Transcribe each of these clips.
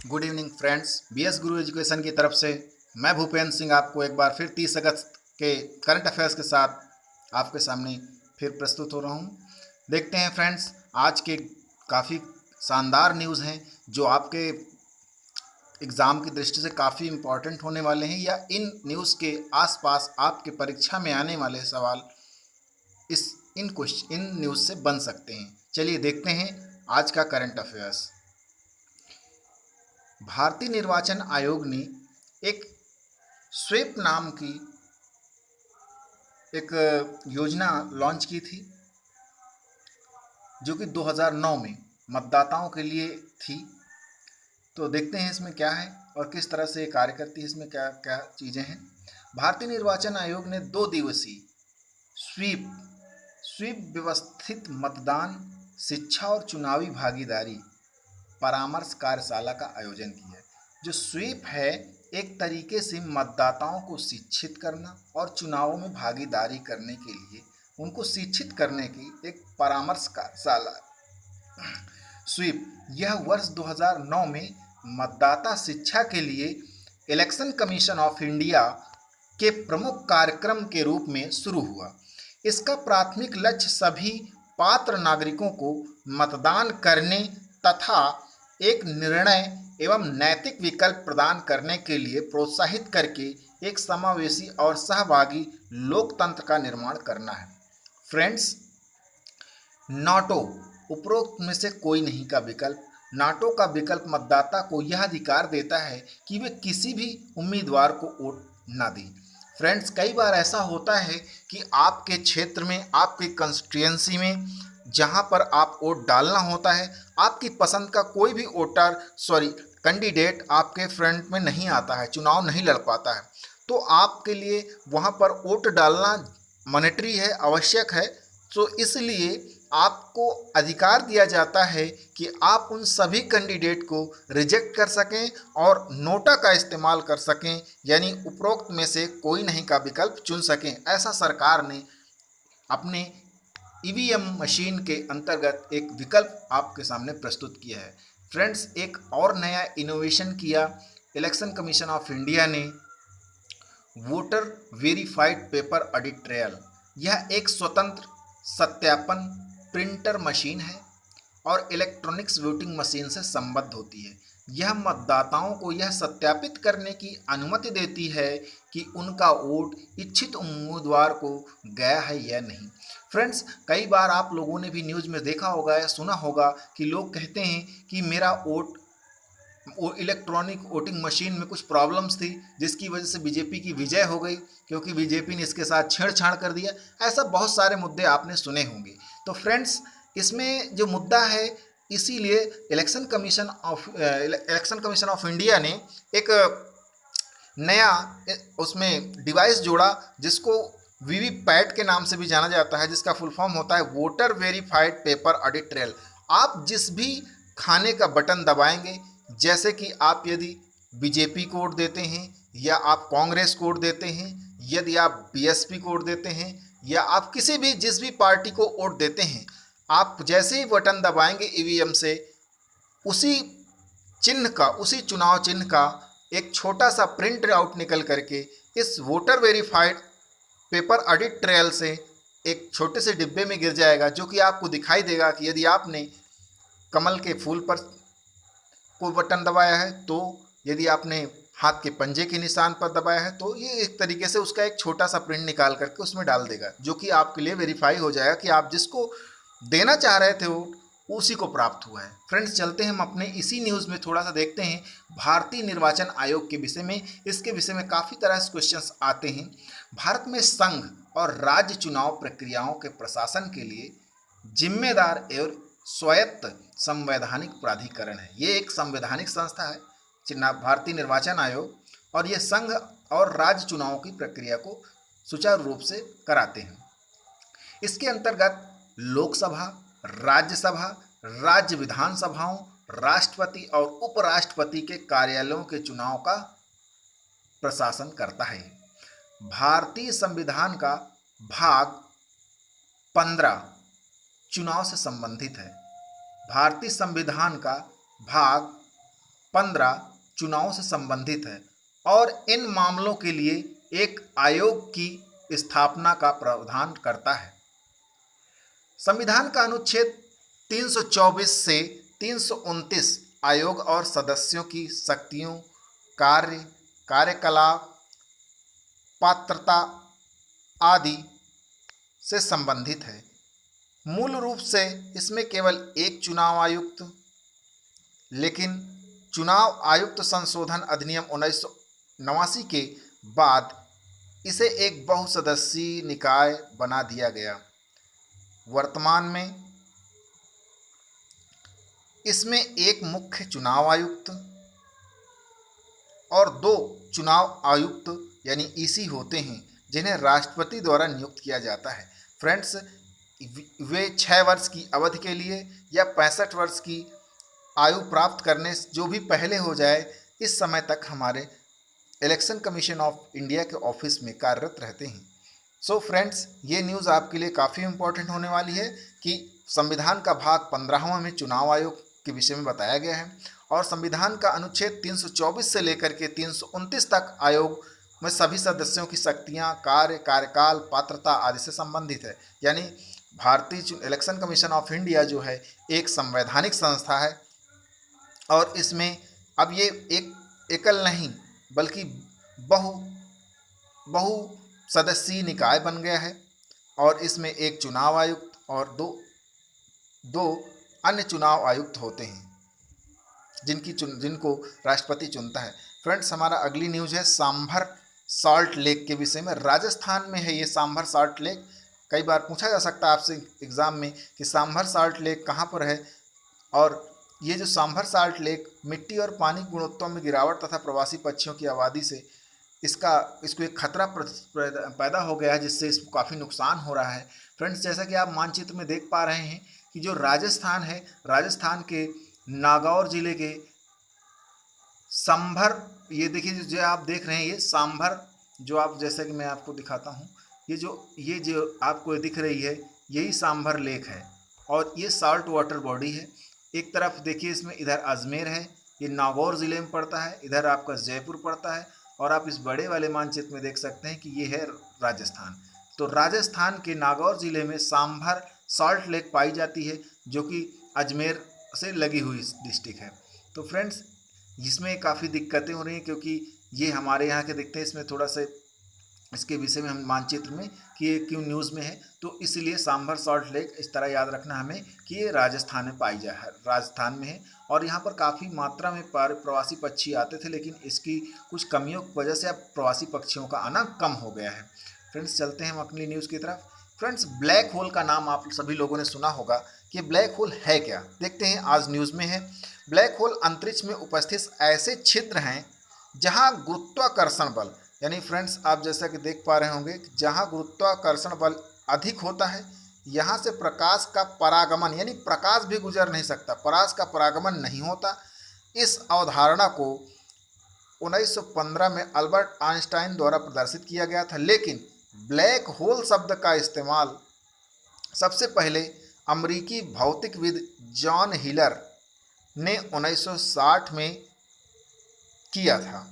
Good evening friends, BS गुरु education की तरफ से मैं भूपेंद्र सिंह आपको एक बार फिर 30 अगस्त के करंट अफेयर्स के साथ आपके सामने फिर प्रस्तुत हो रहा हूँ। देखते हैं फ्रेंड्स, आज के काफ़ी शानदार न्यूज़ हैं जो आपके एग्ज़ाम की दृष्टि से काफ़ी इम्पॉर्टेंट होने वाले हैं, या इन न्यूज़ के आसपास आपके परीक्षा में आने वाले सवाल इस इन न्यूज़ से बन सकते हैं। चलिए देखते हैं आज का करंट अफेयर्स। भारतीय निर्वाचन आयोग ने एक स्वीप नाम की एक योजना लॉन्च की थी, जो कि 2009 में मतदाताओं के लिए थी। तो देखते हैं इसमें क्या है और किस तरह से ये कार्य करती है, इसमें क्या क्या चीज़ें हैं। भारतीय निर्वाचन आयोग ने 2 दिवसीय स्वीप स्वीप व्यवस्थित मतदान, शिक्षा और चुनावी भागीदारी परामर्श कार्यशाला का आयोजन किया है। जो स्वीप है, एक तरीके से मतदाताओं को शिक्षित करना और चुनावों में भागीदारी करने के लिए उनको शिक्षित करने की एक परामर्श कार्यशाला स्वीप। यह वर्ष 2009 में मतदाता शिक्षा के लिए इलेक्शन कमीशन ऑफ इंडिया के प्रमुख कार्यक्रम के रूप में शुरू हुआ। इसका प्राथमिक लक्ष्य सभी पात्र नागरिकों को मतदान करने तथा एक निर्णय एवं नैतिक विकल्प प्रदान करने के लिए प्रोत्साहित करके एक समावेशी और सहभागी लोकतंत्र का निर्माण करना है। फ्रेंड्स, नाटो उपरोक्त में से कोई नहीं का विकल्प। नाटो का विकल्प मतदाता को यह अधिकार देता है कि वे किसी भी उम्मीदवार को वोट ना दें। फ्रेंड्स, कई बार ऐसा होता है कि आपके क्षेत्र में, आपकी कंस्टिट्यूएंसी में जहां पर आप वोट डालना होता है, आपकी पसंद का कोई भी कैंडिडेट आपके फ्रंट में नहीं आता है, चुनाव नहीं लड़ पाता है, तो आपके लिए वहां पर वोट डालना मॉनेटरी है, आवश्यक है। तो इसलिए आपको अधिकार दिया जाता है कि आप उन सभी कैंडिडेट को रिजेक्ट कर सकें और नोटा का इस्तेमाल कर सकें, यानी उपरोक्त में से कोई नहीं का विकल्प चुन सकें। ऐसा सरकार ने अपने ईवीएम मशीन के अंतर्गत एक विकल्प आपके सामने प्रस्तुत किया है। फ्रेंड्स, एक और नया इनोवेशन किया इलेक्शन कमीशन ऑफ इंडिया ने, voter verified paper audit trial. यह एक स्वतंत्र सत्यापन प्रिंटर मशीन है और इलेक्ट्रॉनिक्स वोटिंग मशीन से संबद्ध होती है। यह मतदाताओं को यह सत्यापित करने की अनुमति देती है कि उनका वोट इच्छित उम्मीदवार को गया है या नहीं। फ्रेंड्स, कई बार आप लोगों ने भी न्यूज़ में देखा होगा या सुना होगा कि लोग कहते हैं कि मेरा वोट इलेक्ट्रॉनिक वोटिंग मशीन में कुछ प्रॉब्लम्स थी, जिसकी वजह से बीजेपी की विजय हो गई, क्योंकि बीजेपी ने इसके साथ छेड़छाड़ कर दिया। ऐसा बहुत सारे मुद्दे आपने सुने होंगे। तो फ्रेंड्स, इसमें जो मुद्दा है, इसीलिए इलेक्शन कमीशन ऑफ इंडिया ने एक नया उसमें डिवाइस जोड़ा, जिसको वीवीपैट के नाम से भी जाना जाता है, जिसका फुल फॉर्म होता है voter verified paper audit trail. आप जिस भी खाने का बटन दबाएंगे, जैसे कि आप यदि बीजेपी को वोट देते हैं या आप कांग्रेस को वोट देते हैं, यदि आप बीएसपी को वोट देते हैं या आप जिस भी पार्टी को वोट देते हैं, आप जैसे ही बटन दबाएंगे ईवीएम से, उसी चुनाव चिन्ह का एक छोटा सा प्रिंट आउट निकल करके इस voter verified paper audit trail से एक छोटे से डिब्बे में गिर जाएगा, जो कि आपको दिखाई देगा कि यदि आपने कमल के फूल पर को बटन दबाया है, तो यदि आपने हाथ के पंजे के निशान पर दबाया है, तो ये एक तरीके से उसका एक छोटा सा प्रिंट निकाल करके उसमें डाल देगा, जो कि आपके लिए वेरीफाई हो जाएगा कि आप जिसको देना चाह रहे थे वोट, उसी को प्राप्त हुआ है। फ्रेंड्स, चलते हैं हम अपने इसी न्यूज़ में थोड़ा सा देखते हैं भारतीय निर्वाचन आयोग के विषय में। इसके विषय में काफ़ी तरह से क्वेश्चंस आते हैं। भारत में संघ और राज्य चुनाव प्रक्रियाओं के प्रशासन के लिए जिम्मेदार एवं स्वायत्त संवैधानिक प्राधिकरण है। ये एक संवैधानिक संस्था है, भारतीय निर्वाचन आयोग, और ये संघ और राज्य चुनावों की प्रक्रिया को सुचारू रूप से कराते हैं। इसके अंतर्गत लोकसभा, राज्यसभा, राज्य विधानसभाओं, राष्ट्रपति और उपराष्ट्रपति के कार्यालयों के चुनाव का प्रशासन करता है। भारतीय संविधान का भाग 15 चुनाव से संबंधित है। भारतीय संविधान का भाग 15 चुनावों से संबंधित है और इन मामलों के लिए एक आयोग की स्थापना का प्रावधान करता है। संविधान का अनुच्छेद 324 से 329 आयोग और सदस्यों की शक्तियों, कार्य, कार्यकलाप, पात्रता आदि से संबंधित है। मूल रूप से इसमें केवल एक चुनाव आयुक्त, लेकिन चुनाव आयुक्त संशोधन अधिनियम 1989 के बाद इसे एक बहुसदस्यीय निकाय बना दिया गया। वर्तमान में इसमें एक मुख्य चुनाव आयुक्त और 2 चुनाव आयुक्त यानी ईसी होते हैं, जिन्हें राष्ट्रपति द्वारा नियुक्त किया जाता है। फ्रेंड्स, वे 6 वर्ष की अवधि के लिए या 65 वर्ष की आयु प्राप्त करने जो भी पहले हो जाए, इस समय तक हमारे इलेक्शन कमीशन ऑफ इंडिया के ऑफिस में कार्यरत रहते हैं। सो फ्रेंड्स, ये न्यूज़ आपके लिए काफ़ी इम्पोर्टेंट होने वाली है कि संविधान का भाग 15वां में चुनाव आयोग के विषय में बताया गया है और संविधान का अनुच्छेद 324 से लेकर के 329 तक आयोग में सभी सदस्यों की शक्तियां, कार्य, कार्यकाल, पात्रता आदि से संबंधित है। यानी भारतीय इलेक्शन कमीशन ऑफ इंडिया जो है एक संवैधानिक संस्था है और इसमें अब ये एक एकल नहीं बल्कि बहु सदस्यीय निकाय बन गया है और इसमें एक चुनाव आयुक्त और दो अन्य चुनाव आयुक्त होते हैं जिनको राष्ट्रपति चुनता है। फ्रेंड्स, हमारा अगली न्यूज़ है सांभर सॉल्ट लेक के विषय में। राजस्थान में है ये सांभर सॉल्ट लेक। कई बार पूछा जा सकता है आपसे एग्जाम में कि सांभर सॉल्ट लेक कहाँ पर है, और ये जो सांभर सॉल्ट लेक मिट्टी और पानी गुणवत्ता में गिरावट तथा प्रवासी पक्षियों की आबादी से इसको एक खतरा पैदा हो गया है, जिससे इसको काफ़ी नुकसान हो रहा है। फ्रेंड्स, जैसा कि आप मानचित्र में देख पा रहे हैं कि जो राजस्थान है, राजस्थान के नागौर जिले के सांभर, ये देखिए जो आप देख रहे हैं ये सांभर, जो आप जैसा कि मैं आपको दिखाता हूँ, ये जो आपको दिख रही है यही सांभर लेक है और ये साल्ट वाटर बॉडी है। एक तरफ देखिए इसमें इधर अजमेर है, ये नागौर ज़िले में पड़ता है, इधर आपका जयपुर पड़ता है और आप इस बड़े वाले मानचित्र में देख सकते हैं कि ये है राजस्थान। तो राजस्थान के नागौर ज़िले में सांभर सॉल्ट लेक पाई जाती है, जो कि अजमेर से लगी हुई डिस्ट्रिक्ट है। तो फ्रेंड्स, इसमें काफ़ी दिक्कतें हो रही हैं क्योंकि ये हमारे यहाँ के दिखते हैं, इसमें थोड़ा सा इसके विषय में हम मानचित्र में कि ये क्यों न्यूज़ में है, तो इसलिए सांभर सॉल्ट लेक इस तरह याद रखना हमें कि ये राजस्थान में राजस्थान में है और यहाँ पर काफ़ी मात्रा में प्रवासी पक्षी आते थे, लेकिन इसकी कुछ कमियों की वजह से अब प्रवासी पक्षियों का आना कम हो गया है। फ्रेंड्स, चलते हैं हम अगली न्यूज़ की तरफ। फ्रेंड्स, ब्लैक होल का नाम आप सभी लोगों ने सुना होगा कि ब्लैक होल है क्या, देखते हैं आज न्यूज़ में है। ब्लैक होल अंतरिक्ष में उपस्थित ऐसे क्षेत्र हैं जहाँ गुरुत्वाकर्षण बल, यानी फ्रेंड्स आप जैसा कि देख पा रहे होंगे, जहाँ गुरुत्वाकर्षण बल अधिक होता है, यहाँ से प्रकाश का परागमन, यानी प्रकाश भी गुजर नहीं सकता, प्रकाश का परागमन नहीं होता। इस अवधारणा को 1915 में अल्बर्ट आइंस्टाइन द्वारा प्रदर्शित किया गया था, लेकिन ब्लैक होल शब्द का इस्तेमाल सबसे पहले अमेरिकी भौतिकविद जॉन हिलर ने 1960 में किया था।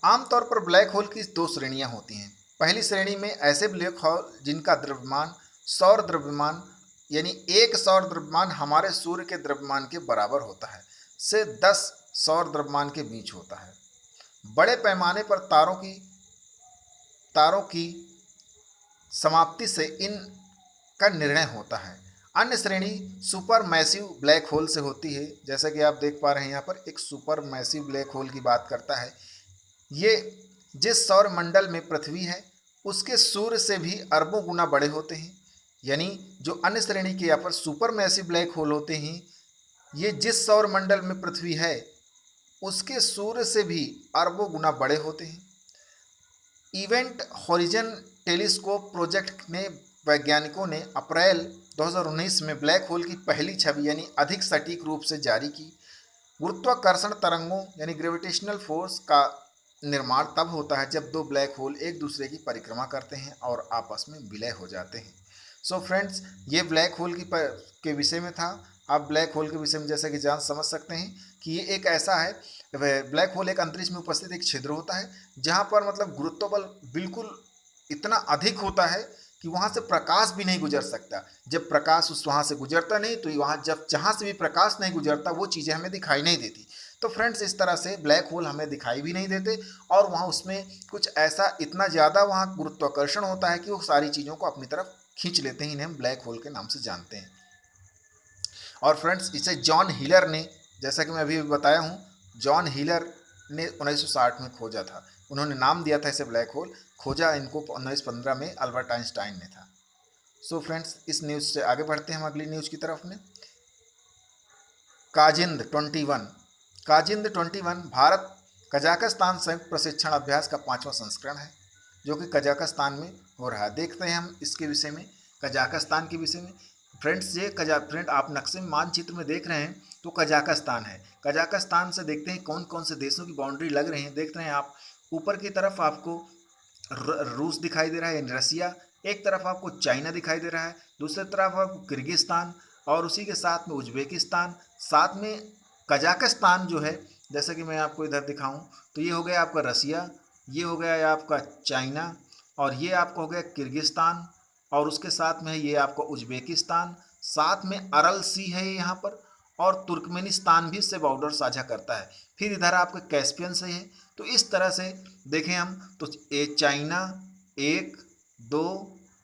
आमतौर पर ब्लैक होल की 2 श्रेणियां होती हैं। पहली श्रेणी में ऐसे ब्लैक होल जिनका द्रव्यमान सौर द्रव्यमान, यानी एक सौर द्रव्यमान हमारे सूर्य के द्रव्यमान के बराबर होता है, से 10 सौर द्रव्यमान के बीच होता है। बड़े पैमाने पर तारों की समाप्ति से इनका निर्णय होता है। अन्य श्रेणी सुपर मैसिव ब्लैक होल से होती है, जैसा कि आप देख पा रहे हैं यहाँ पर एक सुपर मैसिव ब्लैक होल की बात करता है। ये जिस सौर मंडल में पृथ्वी है उसके सूर्य से भी अरबों गुना बड़े होते हैं। यानी जो अन्य श्रेणी के यहाँ पर सुपर मैसिव ब्लैक होल होते हैं, ये जिस सौर मंडल में पृथ्वी है उसके सूर्य से भी अरबों गुना बड़े होते हैं। इवेंट होरिजन टेलीस्कोप प्रोजेक्ट ने वैज्ञानिकों ने अप्रैल 2019 में ब्लैक होल की पहली छवि यानी अधिक सटीक रूप से जारी की। गुरुत्वाकर्षण तरंगों यानी ग्रेविटेशनल फोर्स का निर्माण तब होता है जब 2 ब्लैक होल एक दूसरे की परिक्रमा करते हैं और आपस में विलय हो जाते हैं। सो फ्रेंड्स, ये ब्लैक होल के विषय में था। आप ब्लैक होल के विषय में जैसा कि जान समझ सकते हैं कि ये एक ऐसा है, ब्लैक होल एक अंतरिक्ष में उपस्थित एक छिद्र होता है जहाँ पर मतलब गुरुत्व बल बिल्कुल इतना अधिक होता है कि वहाँ से प्रकाश भी नहीं गुजर सकता। जब प्रकाश उस वहाँ से गुजरता नहीं तो वहाँ जब जहाँ से भी प्रकाश नहीं गुजरता वो चीज़ें हमें दिखाई नहीं देती। तो फ्रेंड्स इस तरह से ब्लैक होल हमें दिखाई भी नहीं देते और वहाँ उसमें कुछ ऐसा इतना ज़्यादा वहाँ गुरुत्वाकर्षण होता है कि वो सारी चीज़ों को अपनी तरफ खींच लेते हैं। इन्हें हम ब्लैक होल के नाम से जानते हैं। और फ्रेंड्स इसे जॉन हीलर ने, जैसा कि मैं अभी बताया हूँ, जॉन हीलर ने 1960 में खोजा था। उन्होंने नाम दिया था इसे ब्लैक होल। खोजा इनको 1915 में अल्बर्ट आइंस्टाइन ने था। सो फ्रेंड्स इस न्यूज़ से आगे बढ़ते हैं हम अगली न्यूज़ की तरफ में। काजिंद 21 काजिंद 21 भारत कजाकिस्तान संयुक्त प्रशिक्षण अभ्यास का 5वां संस्करण है जो कि कजाकिस्तान में हो रहा है। देखते हैं हम इसके विषय में, कजाकिस्तान के विषय में। फ्रेंड्स ये फ्रेंड आप नक्शे में मानचित्र में देख रहे हैं तो कजाकिस्तान है। कजाकिस्तान से देखते हैं कौन कौन से देशों की बाउंड्री लग रही है। देख रहे हैं आप ऊपर की तरफ आपको रूस दिखाई दे रहा है यानी रसिया, एक तरफ आपको चाइना दिखाई दे रहा है, दूसरी तरफ आपको किर्गिस्तान और उसी के साथ में उज्बेकिस्तान, साथ में कजाकिस्तान जो है, जैसे कि मैं आपको इधर दिखाऊं तो ये हो गया आपका रसिया, ये हो गया आपका चाइना और ये आपका हो गया किर्गिस्तान और उसके साथ में है ये आपका उज्बेकिस्तान, साथ में अरल सी है यहाँ पर और तुर्कमेनिस्तान भी इससे बॉर्डर साझा करता है। फिर इधर आपका कैस्पियन से है। तो इस तरह से देखें हम तो ये चाइना 1 2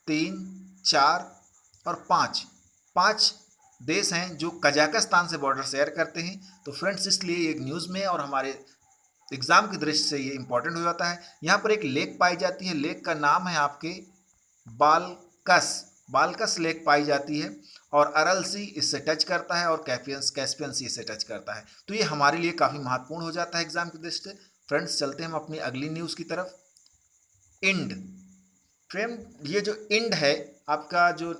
3 4 और 5 देश हैं जो कजाकिस्तान से बॉर्डर शेयर करते हैं। तो फ्रेंड्स इसलिए एक न्यूज़ में और हमारे एग्जाम की दृष्टि से ये इंपॉर्टेंट हो जाता है। यहाँ पर एक लेक पाई जाती है, लेक का नाम है आपके बालकस लेक पाई जाती है और अरल सी इससे टच करता है और कैस्पियन सी इससे टच करता है। तो ये हमारे लिए काफ़ी महत्वपूर्ण हो जाता है एग्जाम की दृष्टि से। फ्रेंड्स चलते हैं हम अपनी अगली न्यूज़ की तरफ। इंड फ्रेंड ये जो इंड है आपका, जो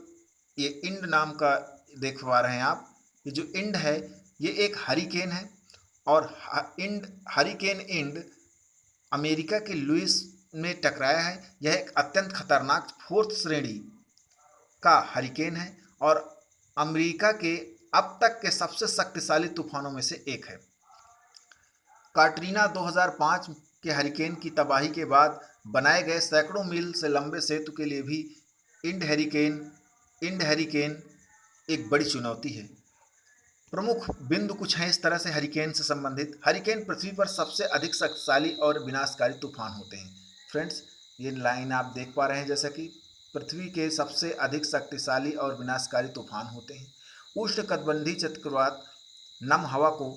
ये इंड नाम का देख पा रहे हैं आप, ये जो इंड है ये एक हरिकेन है और हरिकेन इंड अमेरिका के लुइस में टकराया है। यह एक अत्यंत खतरनाक 4th श्रेणी का हरिकेन है और अमेरिका के अब तक के सबसे शक्तिशाली तूफानों में से एक है। काटरीना 2005 के हरिकेन की तबाही के बाद बनाए गए सैकड़ों मील से लंबे सेतु के लिए भी इंड हरिकेन एक बड़ी चुनौती है। प्रमुख बिंदु कुछ हैं इस तरह से हरिकेन से संबंधित। हरिकेन पृथ्वी पर सबसे अधिक शक्तिशाली और विनाशकारी तूफान होते हैं। फ्रेंड्स ये लाइन आप देख पा रहे हैं, जैसा कि पृथ्वी के सबसे अधिक शक्तिशाली और विनाशकारी तूफान होते हैं। उष्णकटिबंधीय चक्रवात नम हवा को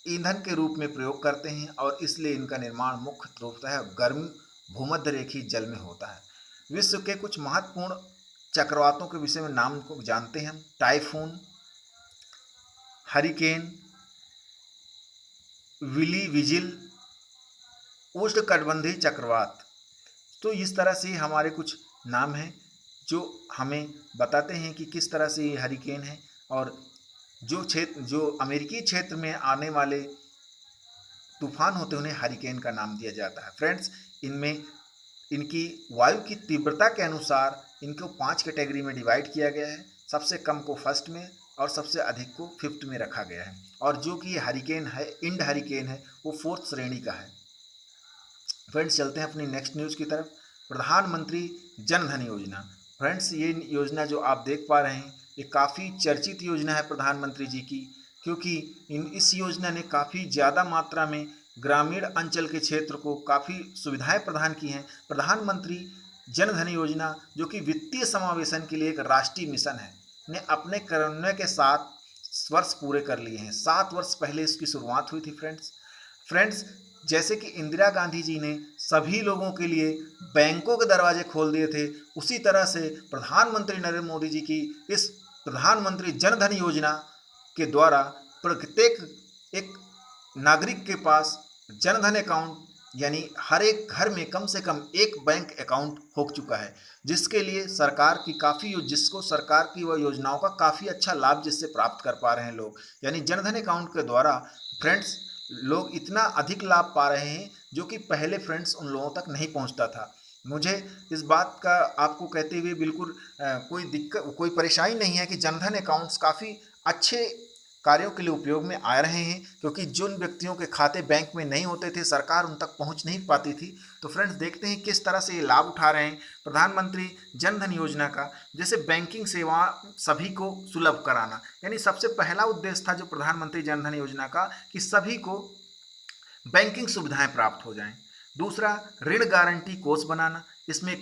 ईंधन के रूप में प्रयोग करते हैं और इसलिए इनका निर्माण मुख्य रूपतः गर्म भूमध्य रेखीय जल में होता है। विश्व के कुछ महत्वपूर्ण चक्रवातों के विषय में नाम को जानते हैं हम। टाइफून, हरिकेन, विली विजिल, उष्णकटिबंधीय चक्रवात। तो इस तरह से हमारे कुछ नाम हैं जो हमें बताते हैं कि किस तरह से ये हरिकेन है और जो अमेरिकी क्षेत्र में आने वाले तूफान होते हैं उन्हें हरिकेन का नाम दिया जाता है। फ्रेंड्स इनमें इनकी वायु की तीव्रता के अनुसार इनको 5 कैटेगरी में डिवाइड किया गया है। सबसे कम को फर्स्ट में और सबसे अधिक को 5th में रखा गया है और जो कि ये हरिकेन है, इंड हरिकेन है, वो 4th श्रेणी का है। फ्रेंड्स चलते हैं अपनी नेक्स्ट न्यूज़ की तरफ। प्रधानमंत्री जन धन योजना। फ्रेंड्स ये योजना जो आप देख पा रहे हैं ये काफ़ी चर्चित योजना है प्रधानमंत्री जी की, क्योंकि इस योजना ने काफ़ी ज़्यादा मात्रा में ग्रामीण अंचल के क्षेत्र को काफ़ी सुविधाएं प्रदान की हैं। प्रधानमंत्री जन धन योजना जो कि वित्तीय समावेशन के लिए एक राष्ट्रीय मिशन है, ने अपने कार्यान्वयन के 7 वर्ष पूरे कर लिए हैं। 7 वर्ष पहले इसकी शुरुआत हुई थी। फ्रेंड्स जैसे कि इंदिरा गांधी जी ने सभी लोगों के लिए बैंकों के दरवाजे खोल दिए थे, उसी तरह से प्रधानमंत्री नरेंद्र मोदी जी की इस प्रधानमंत्री जन धन योजना के द्वारा प्रत्येक एक नागरिक के पास जन धन अकाउंट यानी हर एक घर में कम से कम एक बैंक अकाउंट हो चुका है, जिसके लिए सरकार की जिसको सरकार की वह योजनाओं का काफ़ी अच्छा लाभ जिससे प्राप्त कर पा रहे हैं लोग। यानी जन धन अकाउंट के द्वारा फ्रेंड्स लोग इतना अधिक लाभ पा रहे हैं जो कि पहले फ्रेंड्स उन लोगों तक नहीं पहुंचता था। मुझे इस बात का आपको कहते हुए बिल्कुल कोई परेशानी नहीं है कि जनधन अकाउंट्स काफ़ी अच्छे कार्यों के लिए उपयोग में आ रहे हैं, क्योंकि जिन व्यक्तियों के खाते बैंक में नहीं होते थे, सरकार उन तक पहुंच नहीं पाती थी। तो फ्रेंड्स देखते हैं किस तरह से ये लाभ उठा रहे हैं प्रधानमंत्री जन धन योजना का। जैसे बैंकिंग सेवा सभी को सुलभ कराना, यानी सबसे पहला उद्देश्य था जो प्रधानमंत्री जन धन योजना का, कि सभी को बैंकिंग सुविधाएं प्राप्त हो जाएं। दूसरा, ऋण गारंटी कोष बनाना, इसमें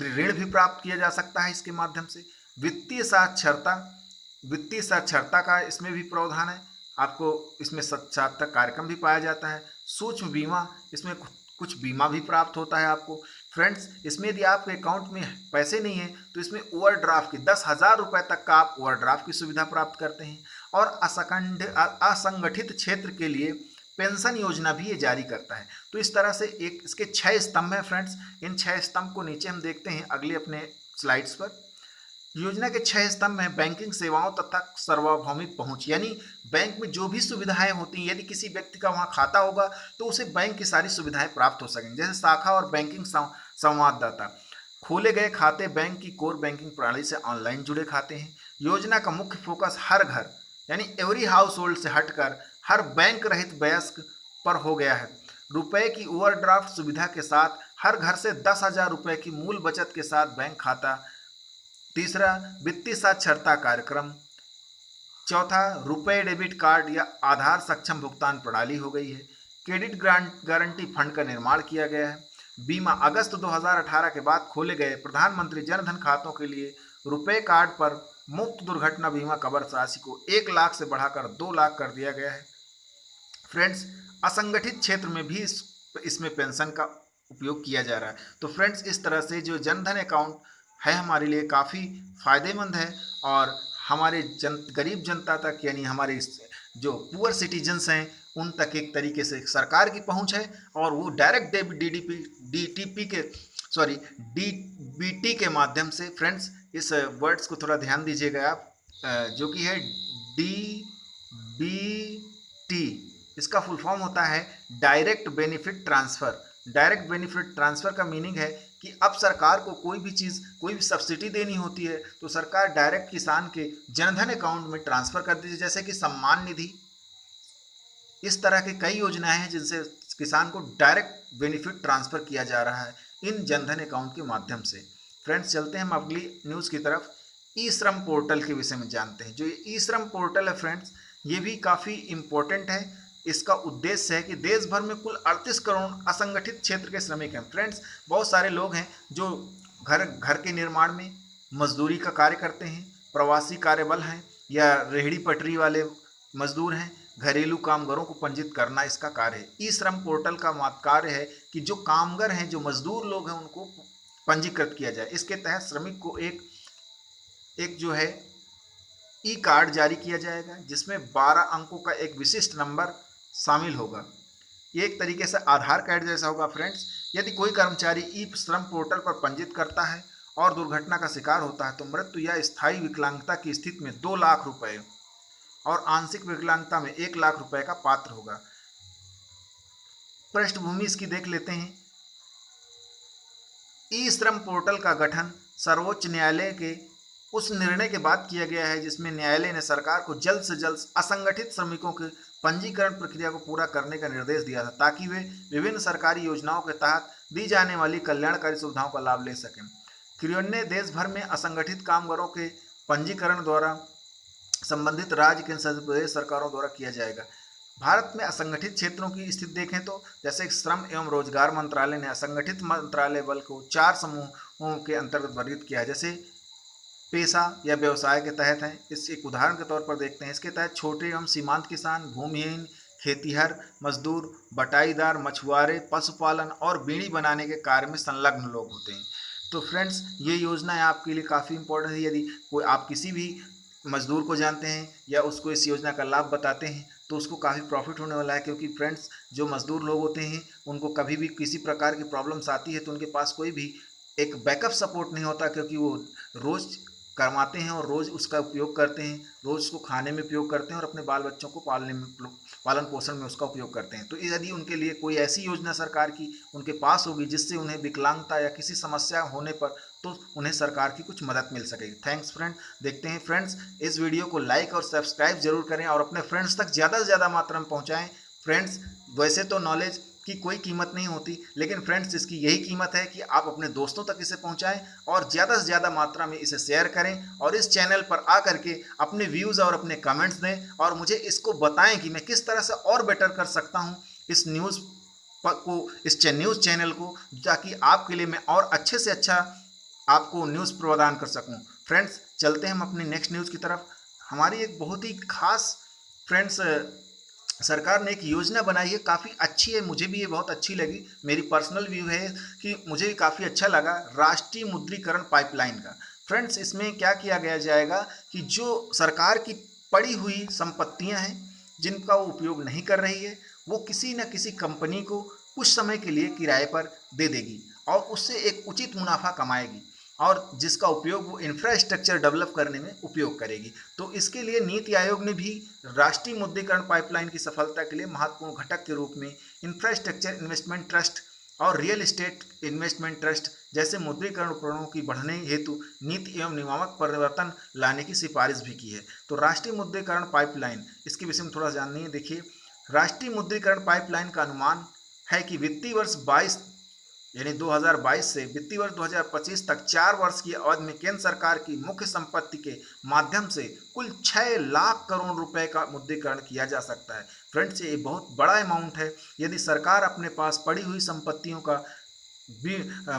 ऋण भी प्राप्त किया जा सकता है इसके माध्यम से। वित्तीय साक्षरता, वित्तीय साक्षरता का इसमें भी प्रावधान है, आपको इसमें साक्षरता कार्यक्रम भी पाया जाता है। सूक्ष्म बीमा, इसमें कुछ बीमा भी प्राप्त होता है आपको। फ्रेंड्स इसमें यदि आपके अकाउंट में पैसे नहीं है तो इसमें ओवरड्राफ्ट की 10,000 रुपये तक का आप ओवरड्राफ्ट की सुविधा प्राप्त करते हैं। और असंगठित क्षेत्र के लिए पेंशन योजना भी ये जारी करता है। तो इस तरह से एक इसके 6 स्तंभ हैं फ्रेंड्स। इन 6 स्तंभ को नीचे हम देखते हैं अगले अपने स्लाइड्स पर। योजना के 6 स्तंभ हैं बैंकिंग सेवाओं तथा सार्वभौमिक पहुंच, यानी बैंक में जो भी सुविधाएं होती हैं, यदि किसी व्यक्ति का वहां खाता होगा तो उसे बैंक की सारी सुविधाएं प्राप्त हो सकेंगी। जैसे शाखा और बैंकिंग संवाददाता, खोले गए खाते बैंक की कोर बैंकिंग प्रणाली से ऑनलाइन जुड़े खाते हैं। योजना का मुख्य फोकस हर घर यानी एवरी हाउस होल्ड से हटकर हर बैंक रहित वयस्क पर हो गया है। रुपए की ओवरड्राफ्ट सुविधा के साथ हर घर से 10,000 रुपए की मूल बचत के साथ बैंक खाता। तीसरा, वित्तीय साक्षरता कार्यक्रम। चौथा, रुपए डेबिट कार्ड या आधार सक्षम भुगतान प्रणाली हो गई है। क्रेडिट गारंटी फंड का निर्माण किया गया है। बीमा, अगस्त 2018 के बाद खोले गए प्रधानमंत्री जन धन खातों के लिए रुपए कार्ड पर मुफ्त दुर्घटना बीमा कवर राशि को 1 लाख से बढ़ाकर 2 लाख कर दिया गया है। फ्रेंड्स असंगठित क्षेत्र में भी इसमें पेंशन का उपयोग किया जा रहा है। तो फ्रेंड्स इस तरह से जो जन धन अकाउंट है हमारे लिए काफ़ी फायदेमंद है, और हमारे गरीब जनता तक, यानी हमारे जो पुअर सिटीजन्स हैं उन तक एक तरीके से सरकार की पहुंच है, और वो डायरेक्ट डीबीटी के माध्यम से। फ्रेंड्स इस वर्ड्स को थोड़ा ध्यान दीजिएगा आप, जो कि है डीबीटी, इसका फुल फॉर्म होता है direct benefit transfer. Direct benefit transfer का मीनिंग है कि अब सरकार को कोई भी चीज़, कोई भी सब्सिडी देनी होती है तो सरकार डायरेक्ट किसान के जनधन अकाउंट में ट्रांसफ़र कर दीजिए, जैसे कि सम्मान निधि। इस तरह की कई योजनाएं हैं जिनसे किसान को डायरेक्ट बेनिफिट ट्रांसफ़र किया जा रहा है इन जनधन अकाउंट के माध्यम से। फ्रेंड्स चलते हैं हम अगली न्यूज़ की तरफ। ई श्रम पोर्टल के विषय में जानते हैं। जो ये ई श्रम पोर्टल है फ्रेंड्स, ये भी काफ़ी इम्पोर्टेंट है। इसका उद्देश्य है कि देश भर में कुल 38 करोड़ असंगठित क्षेत्र के श्रमिक हैं। फ्रेंड्स बहुत सारे लोग हैं जो घर के निर्माण में मजदूरी का कार्य करते हैं, प्रवासी कार्यबल हैं, या रेहड़ी पटरी वाले मजदूर हैं। घरेलू कामगारों को पंजीकृत करना इसका कार्य है। ई श्रम पोर्टल का कार्य है कि जो कामगार हैं, जो मजदूर लोग हैं, उनको पंजीकृत किया जाए। इसके तहत श्रमिक को एक जो है ई कार्ड जारी किया जाएगा, जिसमें 12 अंकों का एक विशिष्ट नंबर शामिल होगा। ये एक तरीके से आधार कार्ड जैसा होगा। फ्रेंड्स यदि कोई कर्मचारी ई श्रम पोर्टल पर पंजीकृत करता है और दुर्घटना का शिकार होता है तो मृत्यु या स्थायी विकलांगता की स्थिति में 2 लाख रुपए और आंशिक विकलांगता में 1 लाख रुपए का पात्र होगा। पृष्ठभूमि इसकी देख लेते हैं। ई श्रम पोर्टल का गठन सर्वोच्च न्यायालय के उस निर्णय के बाद किया गया है, जिसमें न्यायालय ने सरकार को जल्द से जल्द असंगठित श्रमिकों के पंजीकरण प्रक्रिया को पूरा करने का निर्देश दिया था, ताकि वे विभिन्न सरकारी योजनाओं के तहत दी जाने वाली कल्याणकारी सुविधाओं का लाभ ले सकें। क्रियान्वयन देश भर में असंगठित कामगारों के पंजीकरण द्वारा संबंधित राज्य केंद्र शासित प्रदेश सरकारों द्वारा किया जाएगा। भारत में असंगठित क्षेत्रों की स्थिति देखें तो जैसे श्रम एवं रोजगार मंत्रालय ने असंगठित मंत्रालय बल को 4 समूहों के अंतर्गत वर्गीकृत किया है, जैसे पेशा या व्यवसाय के तहत है। इस एक उदाहरण के तौर पर देखते हैं। इसके तहत छोटे एवं सीमांत किसान, भूमिहीन, खेतीहर मजदूर, बटाईदार, मछुआरे, पशुपालन और बीड़ी बनाने के कार्य में संलग्न लोग होते हैं। तो फ्रेंड्स ये योजना है आपके लिए काफ़ी इंपॉर्टेंट है। यदि कोई आप किसी भी मजदूर को जानते हैं या उसको इस योजना का लाभ बताते हैं तो उसको काफ़ी प्रॉफिट होने वाला है, क्योंकि फ्रेंड्स जो मजदूर लोग होते हैं उनको कभी भी किसी प्रकार की प्रॉब्लम्स आती है तो उनके पास कोई भी एक बैकअप सपोर्ट नहीं होता, क्योंकि वो रोज़ कमाते हैं और रोज़ उसका उपयोग करते हैं, रोज़ उसको खाने में उपयोग करते हैं और अपने बाल बच्चों को पालन पोषण में उसका उपयोग करते हैं। तो यदि उनके लिए कोई ऐसी योजना सरकार की उनके पास होगी जिससे उन्हें विकलांगता या किसी समस्या होने पर तो उन्हें सरकार की कुछ मदद मिल सकेगी। Thanks friend. देखते हैं फ्रेंड्स, इस वीडियो को लाइक और सब्सक्राइब जरूर करें और अपने फ्रेंड्स तक ज़्यादा से ज़्यादा मात्रा में पहुँचाएँ। फ्रेंड्स, वैसे तो नॉलेज की कोई कीमत नहीं होती, लेकिन फ्रेंड्स इसकी यही कीमत है कि आप अपने दोस्तों तक इसे पहुंचाएं और ज़्यादा से ज़्यादा मात्रा में इसे शेयर करें और इस चैनल पर आकर के अपने व्यूज़ और अपने कमेंट्स दें और मुझे इसको बताएं कि मैं किस तरह से और बेटर कर सकता हूं इस न्यूज़ न्यूज़ चैनल को, ताकि आपके लिए मैं और अच्छे से अच्छा आपको न्यूज़ प्रदान कर सकूं। फ्रेंड्स, चलते हैं हम अपनी नेक्स्ट न्यूज़ की तरफ। हमारी एक बहुत ही खास फ्रेंड्स सरकार ने एक योजना बनाई है, काफ़ी अच्छी है, मुझे भी ये बहुत अच्छी लगी। मेरी पर्सनल व्यू है कि मुझे भी काफ़ी अच्छा लगा, राष्ट्रीय मुद्रीकरण पाइपलाइन का। फ्रेंड्स, इसमें क्या किया गया जाएगा कि जो सरकार की पड़ी हुई संपत्तियां हैं जिनका वो उपयोग नहीं कर रही है, वो किसी न किसी कंपनी को कुछ समय के लिए किराए पर दे देगी और उससे एक उचित मुनाफा कमाएगी और जिसका उपयोग वो इंफ्रास्ट्रक्चर डेवलप करने में उपयोग करेगी। तो इसके लिए नीति आयोग ने भी राष्ट्रीय मुद्रीकरण पाइपलाइन की सफलता के लिए महत्वपूर्ण घटक के रूप में इंफ्रास्ट्रक्चर इन्वेस्टमेंट ट्रस्ट और रियल एस्टेट इन्वेस्टमेंट ट्रस्ट जैसे मुद्रीकरण उपकरणों की बढ़ने हेतु नीति एवं नियामक परिवर्तन लाने की सिफारिश भी की है। तो राष्ट्रीय मुद्रीकरण पाइपलाइन, इसके विषय में थोड़ा जाननी है। देखिए, राष्ट्रीय मुद्रीकरण पाइपलाइन का अनुमान है कि वित्तीय वर्ष 22 यानी 2022 से वित्तीय वर्ष 2025 तक 4 वर्ष की अवधि में केंद्र सरकार की मुख्य संपत्ति के माध्यम से कुल 6 लाख करोड़ रुपए का मुद्रीकरण किया जा सकता है। फ्रेंड्स, ये बहुत बड़ा अमाउंट है। यदि सरकार अपने पास पड़ी हुई संपत्तियों का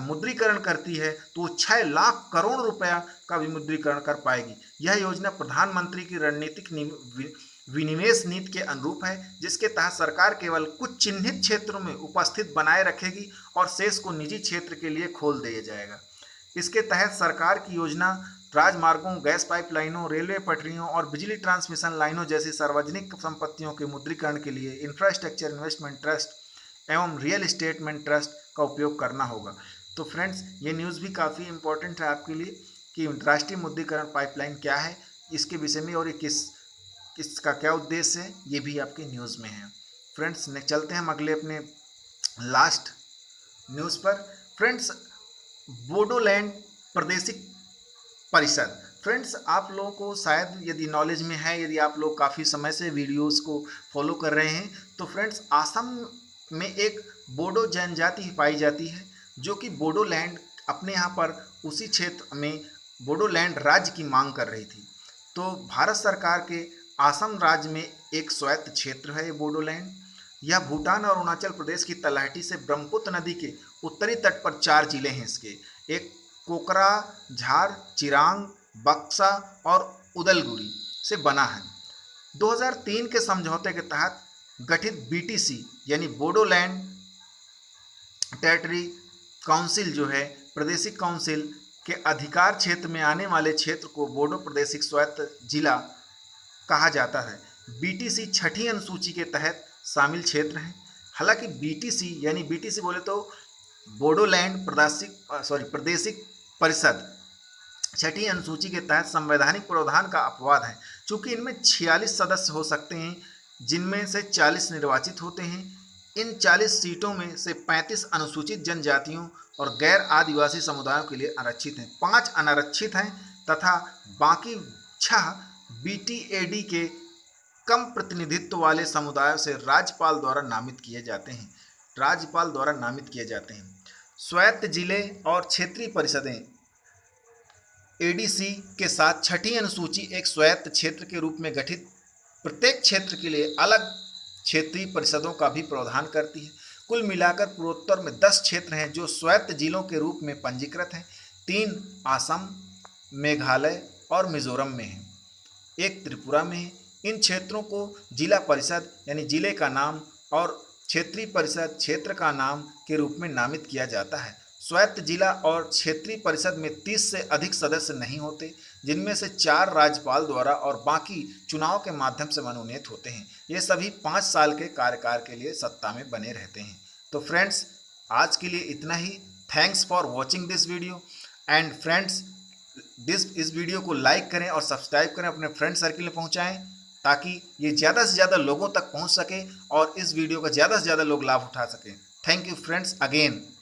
मुद्रीकरण करती है तो 6 लाख करोड़ रुपया का विमुद्रीकरण कर पाएगी। यह योजना प्रधानमंत्री की रणनीतिक विनिवेश नीति के अनुरूप है, जिसके तहत सरकार केवल कुछ चिन्हित क्षेत्रों में उपस्थित बनाए रखेगी और शेष को निजी क्षेत्र के लिए खोल दिया जाएगा। इसके तहत सरकार की योजना राजमार्गों, गैस पाइपलाइनों, रेलवे पटरियों और बिजली ट्रांसमिशन लाइनों जैसी सार्वजनिक संपत्तियों के मुद्रीकरण के लिए इंफ्रास्ट्रक्चर इन्वेस्टमेंट ट्रस्ट एवं रियल एस्टेटमेंट ट्रस्ट का उपयोग करना होगा। तो फ्रेंड्स, ये न्यूज़ भी काफ़ी इंपॉर्टेंट है आपके लिए कि राष्ट्रीय मुद्रीकरण पाइपलाइन क्या है, इसके विषय में, और ये इसका क्या उद्देश्य है, ये भी आपके न्यूज़ में है। फ्रेंड्स, चलते हैं हम अगले अपने लास्ट न्यूज़ पर। फ्रेंड्स, बोडोलैंड प्रादेशिक परिषद। फ्रेंड्स, आप लोगों को शायद यदि नॉलेज में है, यदि आप लोग काफ़ी समय से वीडियोस को फॉलो कर रहे हैं, तो फ्रेंड्स, असम में एक बोडो जनजाति पाई जाती है जो कि बोडोलैंड अपने यहाँ पर उसी क्षेत्र में बोडोलैंड राज्य की मांग कर रही थी। तो भारत सरकार के असम राज्य में एक स्वायत्त क्षेत्र है बोडोलैंड। यह भूटान और अरुणाचल प्रदेश की तलहटी से ब्रह्मपुत्र नदी के उत्तरी तट पर 4 जिले हैं इसके, एक कोकराझार, चिरांग, बक्सा और उदलगुरी से बना है। 2003 के समझौते के तहत गठित बीटीसी यानी बोडोलैंड टेरिटरी काउंसिल जो है, प्रादेशिक काउंसिल के अधिकार क्षेत्र में आने वाले क्षेत्र को बोडो प्रादेशिक स्वायत्त जिला कहा जाता है। बीटीसी छठी अनुसूची के तहत शामिल क्षेत्र हैं। हालांकि बीटीसी यानी बीटीसी बोले तो बोडोलैंड प्रादेशिक परिषद छठी अनुसूची के तहत संवैधानिक प्रावधान का अपवाद है, चूंकि इनमें 46 सदस्य हो सकते हैं, जिनमें से 40 निर्वाचित होते हैं। इन 40 सीटों में से 35 अनुसूचित जनजातियों और गैर आदिवासी समुदायों के लिए आरक्षित हैं, 5 अनारक्षित हैं तथा बाकी 6 बीटीएडी के कम प्रतिनिधित्व वाले समुदायों से राज्यपाल द्वारा नामित किए जाते हैं। स्वायत्त जिले और क्षेत्रीय परिषदें एडीसी के साथ छठी अनुसूची एक स्वायत्त क्षेत्र के रूप में गठित प्रत्येक क्षेत्र के लिए अलग क्षेत्रीय परिषदों का भी प्रावधान करती है। कुल मिलाकर पूर्वोत्तर में 10 क्षेत्र हैं जो स्वायत्त जिलों के रूप में पंजीकृत हैं। 3 असम, मेघालय और मिजोरम में हैं, 1 त्रिपुरा में है। इन क्षेत्रों को जिला परिषद यानी जिले का नाम और क्षेत्रीय परिषद क्षेत्र का नाम के रूप में नामित किया जाता है। स्वायत्त जिला और क्षेत्रीय परिषद में 30 से अधिक सदस्य नहीं होते, जिनमें से 4 राज्यपाल द्वारा और बाकी चुनाव के माध्यम से मनोनीत होते हैं। ये सभी 5 साल के कार्यकाल के लिए सत्ता में बने रहते हैं। तो फ्रेंड्स, आज के लिए इतना ही। Thanks for watching this video and friends, इस वीडियो को लाइक करें और सब्सक्राइब करें, अपने फ्रेंड सर्किल में पहुंचाएं ताकि ये ज़्यादा से ज़्यादा लोगों तक पहुंच सके और इस वीडियो का ज़्यादा से ज़्यादा लोग लाभ उठा सकें। Thank you friends again.